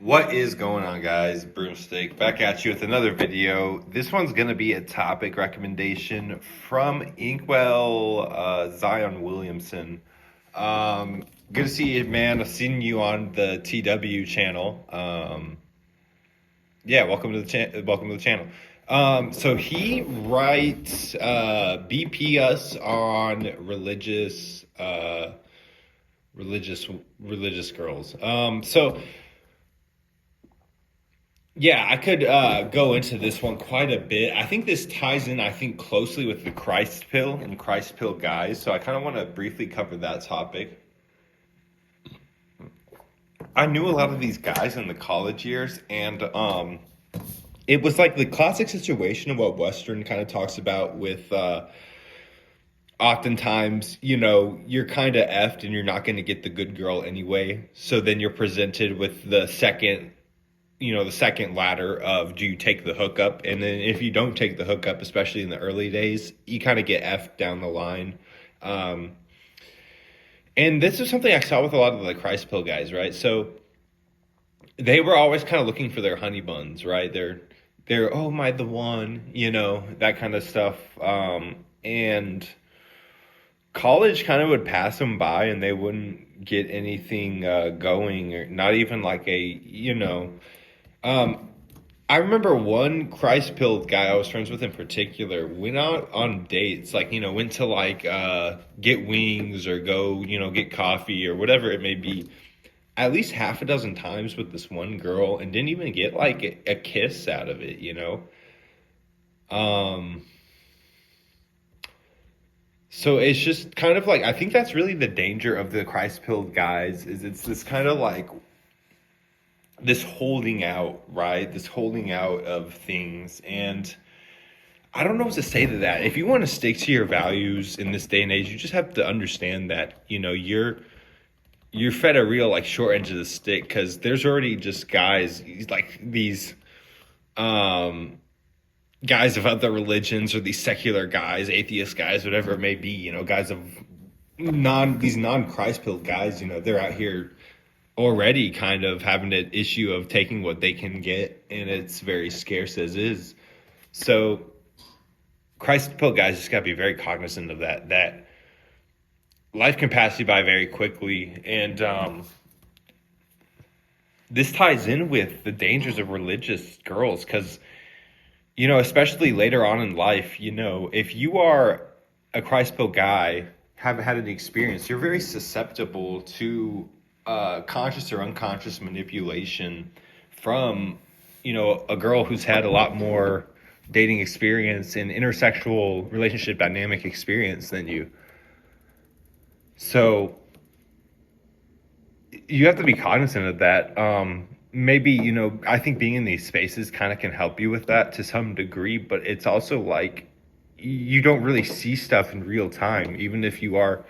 What is going on, guys? Broomstick back at you with another video. This one's going to be a topic recommendation from Inkwell Zion Williamson. Good to see you, man. I've seen you on the TW channel. Yeah, welcome to the channel. So he writes BP us on religious girls. Yeah, I could go into this one quite a bit. I think this ties in, closely with the Christpill and Christpill guys. So I kind of want to briefly cover that topic. I knew a lot of these guys in the college years, and it was like the classic situation of what Western kind of talks about with oftentimes, you're kind of effed and you're not going to get the good girl anyway. So then you're presented with the second ladder of, do you take the hookup? And then if you don't take the hookup, especially in the early days, you kind of get effed down the line. And this is something I saw with a lot of the Christpill guys, right? So they were always kind of looking for their honey buns, right? They're oh, my, the one, that kind of stuff. And college kind of would pass them by and they wouldn't get anything going, or not even like I remember one Christpill guy I was friends with in particular went out on dates, went to get wings or go, get coffee or whatever it may be, at least half a dozen times with this one girl and didn't even get a kiss out of it, So it's just kind of I think that's really the danger of the Christpill guys, is it's this kind of this holding out, right? This holding out of things. And I don't know what to say to that. If you want to stick to your values in this day and age, you just have to understand that, you're fed a real short end of the stick, because there's already just guys these guys of other religions, or these secular guys, atheist guys, whatever it may be, guys of these non-Christpill guys, they're out here already kind of having an issue of taking what they can get, and it's very scarce as is. So Christpill guys just got to be very cognizant of that life can pass you by very quickly. And this ties in with the dangers of religious girls, because especially later on in life, if you are a Christpill guy, haven't had an experience, you're very susceptible to conscious or unconscious manipulation from, a girl who's had a lot more dating experience and intersexual relationship dynamic experience than you. So you have to be cognizant of that. Maybe, I think being in these spaces kind of can help you with that to some degree, but it's also you don't really see stuff in real time, even if you are.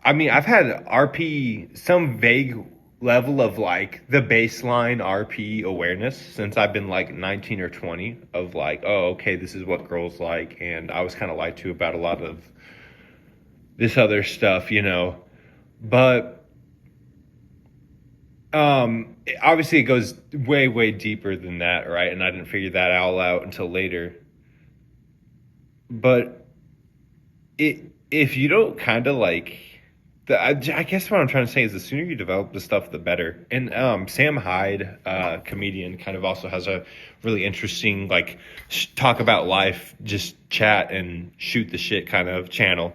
I mean, I've had RP, some vague level of the baseline RP awareness since I've been 19 or 20 of oh, okay, this is what girls like. And I was kind of lied to about a lot of this other stuff, but obviously it goes way, way deeper than that, right? And I didn't figure that all out until later. But if you don't kind of I guess what I'm trying to say is the sooner you develop the stuff, the better. And Sam Hyde, comedian, kind of also has a really interesting talk about life, just chat and shoot the shit kind of channel.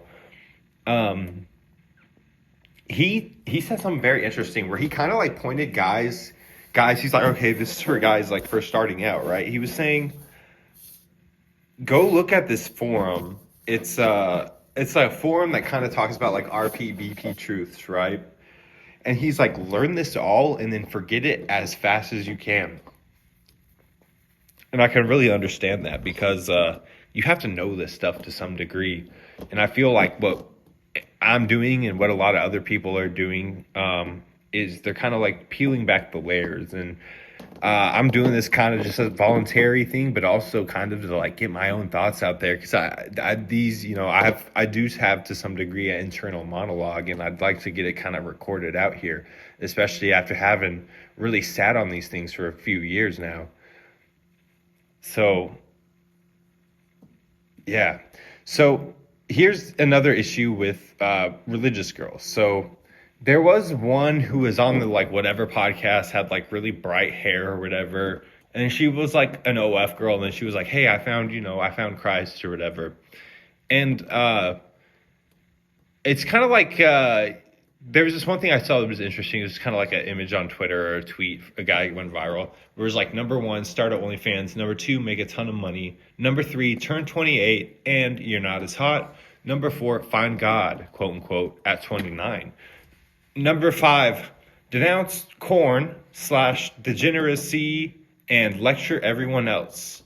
He said something very interesting where he kind of pointed guys. He's like, okay, this is for guys first starting out, right? He was saying, go look at this forum. It's a forum that kind of talks about RP, BP truths, right? And he's learn this all and then forget it as fast as you can. And I can really understand that, because you have to know this stuff to some degree. And I feel what I'm doing and what a lot of other people are doing is they're kind of peeling back the layers. And I'm doing this kind of just a voluntary thing, but also kind of to like get my own thoughts out there because I do have to some degree an internal monologue, and I'd like to get it kind of recorded out here, especially after having really sat on these things for a few years now. So yeah, so here's another issue with religious girls. So there was one who was on the like whatever podcast, had like really bright hair or whatever, and she was like an OF girl, and then she was like, "Hey, I found Christ or whatever," and it's kind of like there was this one thing I saw that was interesting. It was kind of like an image on Twitter or a tweet. A guy went viral. Where it was like, number one, start at OnlyFans. Number two, make a ton of money. Number three, turn 28 and you're not as hot. Number four, find God, quote unquote, at 29. Number five, denounce corn / degeneracy and lecture everyone else.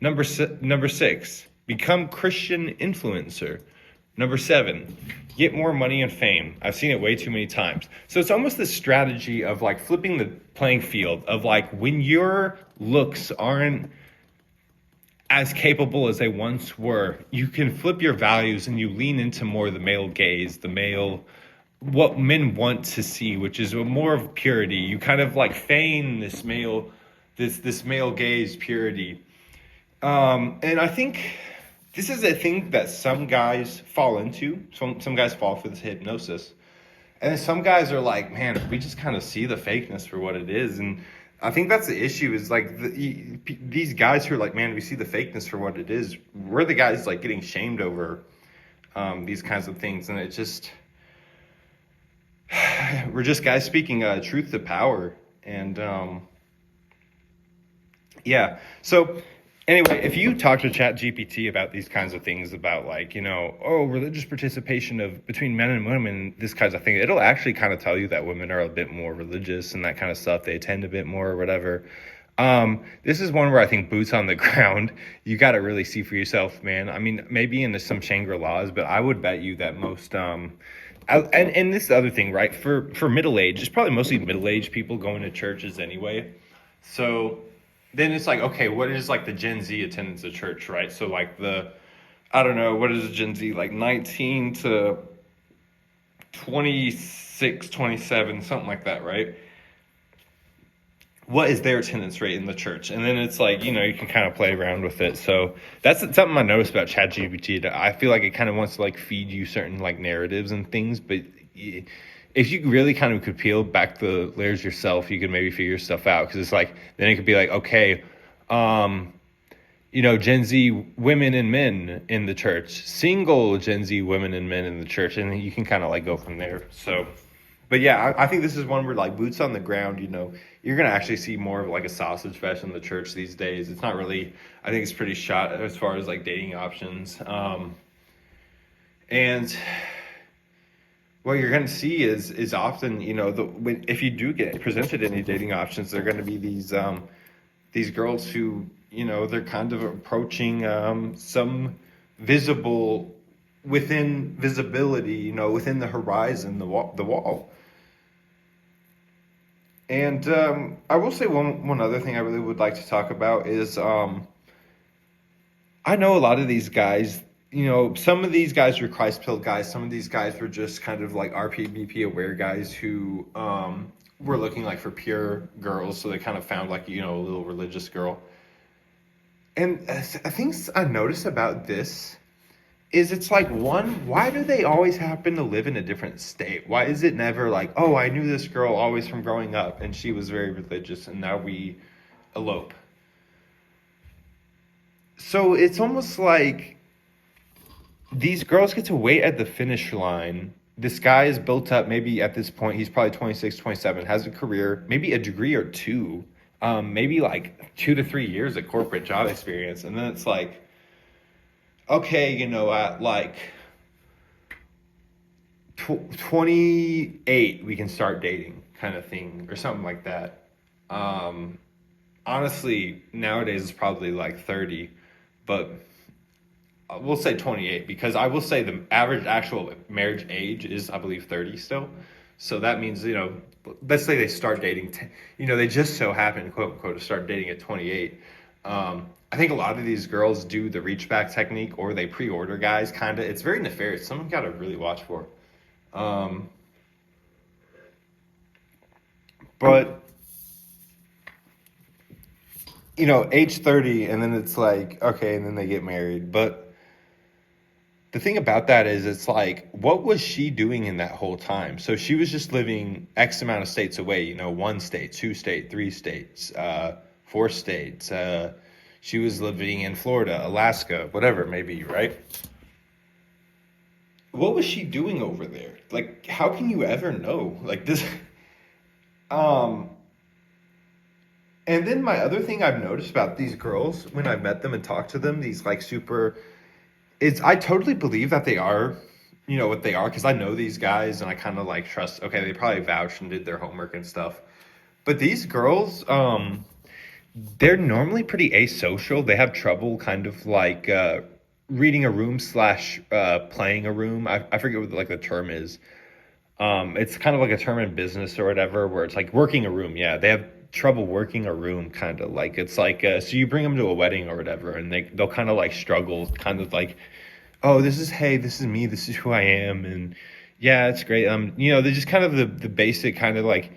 Number six, become Christian influencer. Number seven, get more money and fame. I've seen it way too many times. So it's almost this strategy of like flipping the playing field of like when your looks aren't as capable as they once were, you can flip your values and you lean into more of the male gaze, what men want to see, which is more of purity. You kind of like feign this male gaze purity. And I think this is a thing that some guys fall into. Some guys fall for this hypnosis. And then some guys are like, man, we just kind of see the fakeness for what it is. And I think that's the issue is like these guys who are like, man, we see the fakeness for what it is. We're the guys like getting shamed over these kinds of things. And it just, we're just guys speaking truth to power. And yeah, so anyway, if you talk to ChatGPT about these kinds of things, about like, religious participation between men and women, this kinds of thing, it'll actually kind of tell you that women are a bit more religious and that kind of stuff. They attend a bit more or whatever. This is one where I think boots on the ground, you got to really see for yourself, man. I mean, maybe into some Shangri-Las, but I would bet you that most, and this is the other thing, right? For middle age, it's probably mostly middle-aged people going to churches anyway. So then it's like, okay, what is like the Gen Z attendance at church, right? So like I don't know, what is Gen Z, like 19 to 26, 27, something like that, right? What is their attendance rate in the church? And then it's like, you can kind of play around with it. So that's something I noticed about ChatGPT. I feel like it kind of wants to like feed you certain like narratives and things, but if you really kind of could peel back the layers yourself, you could maybe figure stuff out. Because it's like, then it could be like, okay, Gen Z women and men in the church, single Gen Z women and men in the church, and you can kind of like go from there. So, but yeah, I think this is one where like boots on the ground, you're going to actually see more of like a sausage fest in the church these days. It's not really, I think it's pretty shot as far as like dating options. And what you're going to see is often, if you do get presented any dating options, they're going to be these girls who, they're kind of approaching some visible within visibility, within the horizon, the wall. And I will say one other thing I really would like to talk about is I know a lot of these guys. Some of these guys were Christpill guys. Some of these guys were just kind of like RPBP aware guys who were looking like for pure girls. So they kind of found like, a little religious girl. And I think I noticed about this is it's like, one, why do they always happen to live in a different state? Why is it never like, oh, I knew this girl always from growing up and she was very religious and now we elope? So it's almost like these girls get to wait at the finish line. This guy is built up, maybe at this point, he's probably 26, 27, has a career, maybe a degree or two, maybe like 2 to 3 years of corporate job experience. And then it's like, okay, at like 28, we can start dating kind of thing or something like that. Honestly, nowadays it's probably like 30, but we'll say 28 because I will say the average actual marriage age is, I believe, 30 still. So that means, let's say they start dating, they just so happen, quote unquote, to start dating at 28. I think a lot of these girls do the reach back technique or they pre order guys, kind of. It's very nefarious. Someone got to really watch for. Um, but, age 30, and then it's like, okay, and then they get married. But the thing about that is, it's like, what was she doing in that whole time? So she was just living X amount of states away, one state, two state, three states, four states. She was living in Florida, Alaska, whatever it may be, right? What was she doing over there? Like, how can you ever know? Like this, um, and then my other thing I've noticed about these girls when I've met them and talked to them, these like super, it's I totally believe that they are, what they are, because I know these guys and I kind of like trust. Okay, they probably vouched and did their homework and stuff, but these girls, they're normally pretty asocial. They have trouble kind of like reading a room slash playing a room. I forget what like the term is. It's kind of like a term in business or whatever, where it's like working a room. Yeah, they have trouble working a room, kind of like it's like so you bring them to a wedding or whatever, and they'll kind of like struggle, kind of like, oh, this is me, this is who I am, and yeah, it's great. They're just kind of the basic kind of like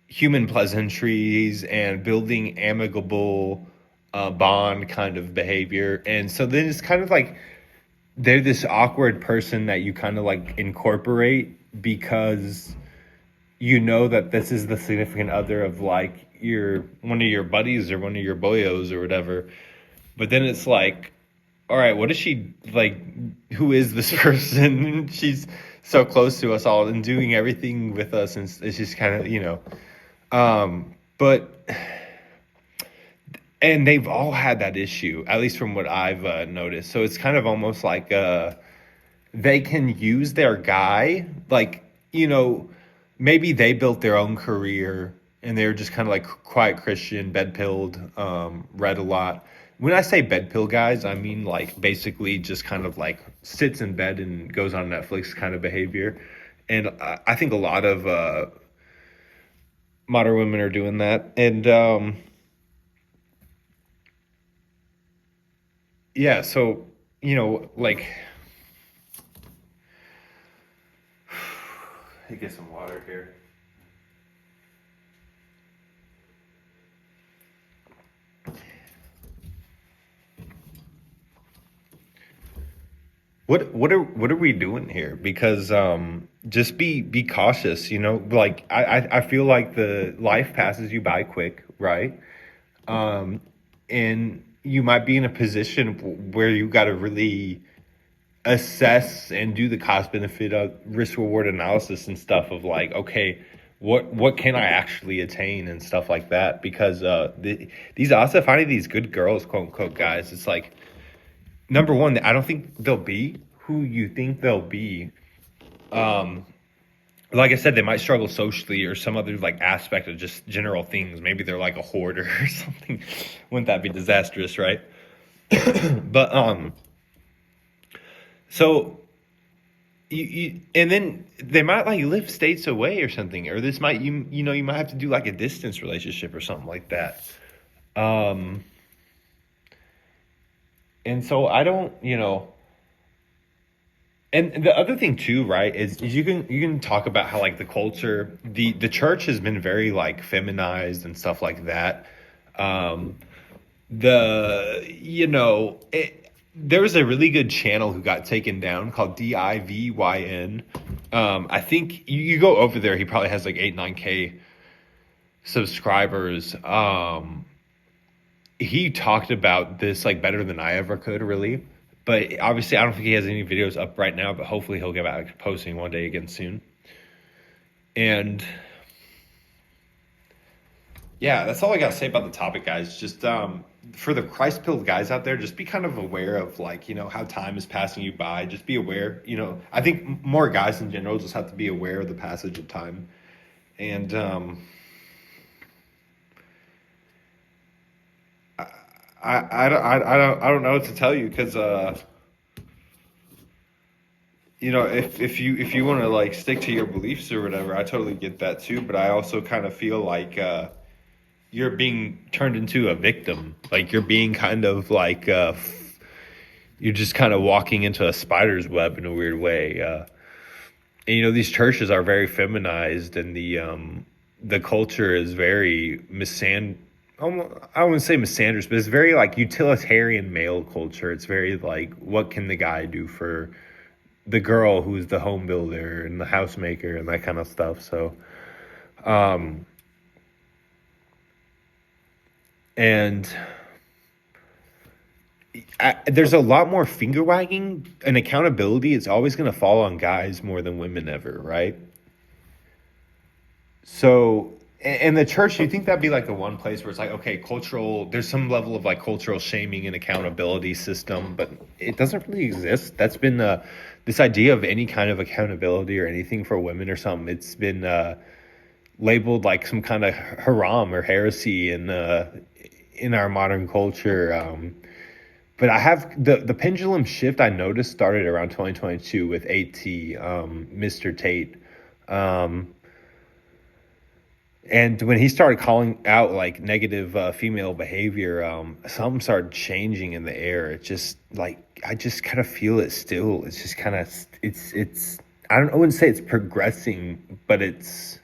human pleasantries and building amicable bond kind of behavior, and so then it's kind of like they're this awkward person that you kind of like incorporate because you know that this is the significant other of like your one of your buddies or one of your boyos or whatever. But then it's like, all right, what is she like? Who is this person? She's so close to us all and doing everything with us, and it's just kind of but and they've all had that issue, at least from what I've noticed. So it's kind of almost like they can use their guy, like, maybe they built their own career and they're just kind of like quiet Christian, bed pilled, read a lot. When I say bed pill guys, I mean like basically just kind of like sits in bed and goes on Netflix kind of behavior. And I think a lot of modern women are doing that. And yeah, so, like, let me get some water here. What are we doing here? Because just be cautious, like I feel like the life passes you by quick, right? And you might be in a position where you got to really assess and do the cost benefit of risk reward analysis and stuff of like, okay, what can I actually attain and stuff like that, because these also finding these good girls, quote unquote, guys, it's like, number one, I don't think they'll be who you think they'll be. Like I said, they might struggle socially or some other like aspect of just general things. Maybe they're like a hoarder or something. Wouldn't that be disastrous, right? But so and then they might like live states away or something, or this might you might have to do like a distance relationship or something like that. And so I don't, and the other thing too, right, is you can talk about how like the culture, the church has been very like feminized and stuff like that. There was a really good channel who got taken down called Divyn. I think you go over there, he probably has like 8-9K subscribers. He talked about this like better than I ever could, really. But obviously, I don't think he has any videos up right now, but hopefully he'll get back to posting one day again soon. And yeah, that's all I got to say about the topic, guys. Just for the Christ-pilled guys out there, just be kind of aware of like, how time is passing you by. Just be aware, I think more guys in general just have to be aware of the passage of time. And I don't know what to tell you, because you know, if you want to like stick to your beliefs or whatever, I totally get that too. But I also kind of feel like you're being turned into a victim. Like you're being kind of like you're just kind of walking into a spider's web in a weird way. And you know, these churches are very feminized, and the culture is very I wouldn't say misandrous, but it's very like utilitarian male culture. It's very like, what can the guy do for the girl who's the home builder and the housemaker and that kind of stuff. So, and there's a lot more finger wagging and accountability. It's always going to fall on guys more than women ever, right? So, in the church, you think that'd be like the one place where it's like, okay, there's some level of like cultural shaming and accountability system, but it doesn't really exist. That's been this idea of any kind of accountability or anything for women or something. It's been labeled like some kind of haram or heresy in our modern culture. But I have the pendulum shift I noticed started around 2022 with Mr. Tate. And when he started calling out like negative female behavior, something started changing in the air. It just like, I just kind of feel it still. It's just kind of, I wouldn't say it's progressing, but it's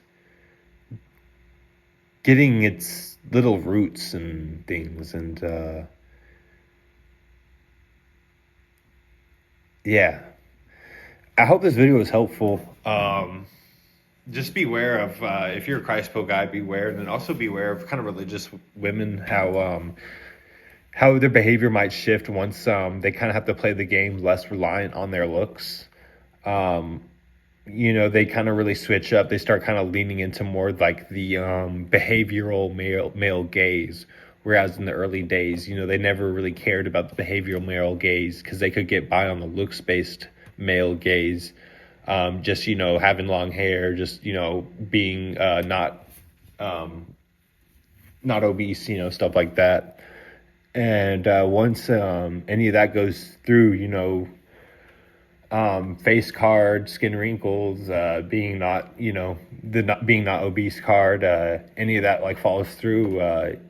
getting its little roots and things. And yeah, I hope this video was helpful. Just beware of, if you're a Christpill guy, beware, and then also beware of kind of religious women, how their behavior might shift once they kind of have to play the game less reliant on their looks. You know, they kind of really switch up. They start kind of leaning into more like the behavioral male gaze. Whereas in the early days, you know, they never really cared about the behavioral male gaze because they could get by on the looks-based male gaze. Just, you know, having long hair, just, you know, being not obese, you know, stuff like that. And once any of that goes through, you know, face card, skin wrinkles, being not, you know, being not obese card, any of that like falls through, it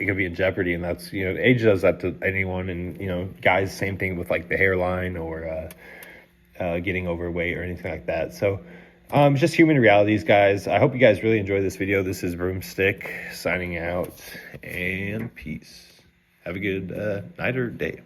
could be in jeopardy. And that's, you know, age does that to anyone. And, you know, guys, same thing with like the hairline or getting overweight or anything like that. So just human realities, guys. I hope you guys really enjoyed this video. This is Broomstick signing out, and peace. Have a good night or day.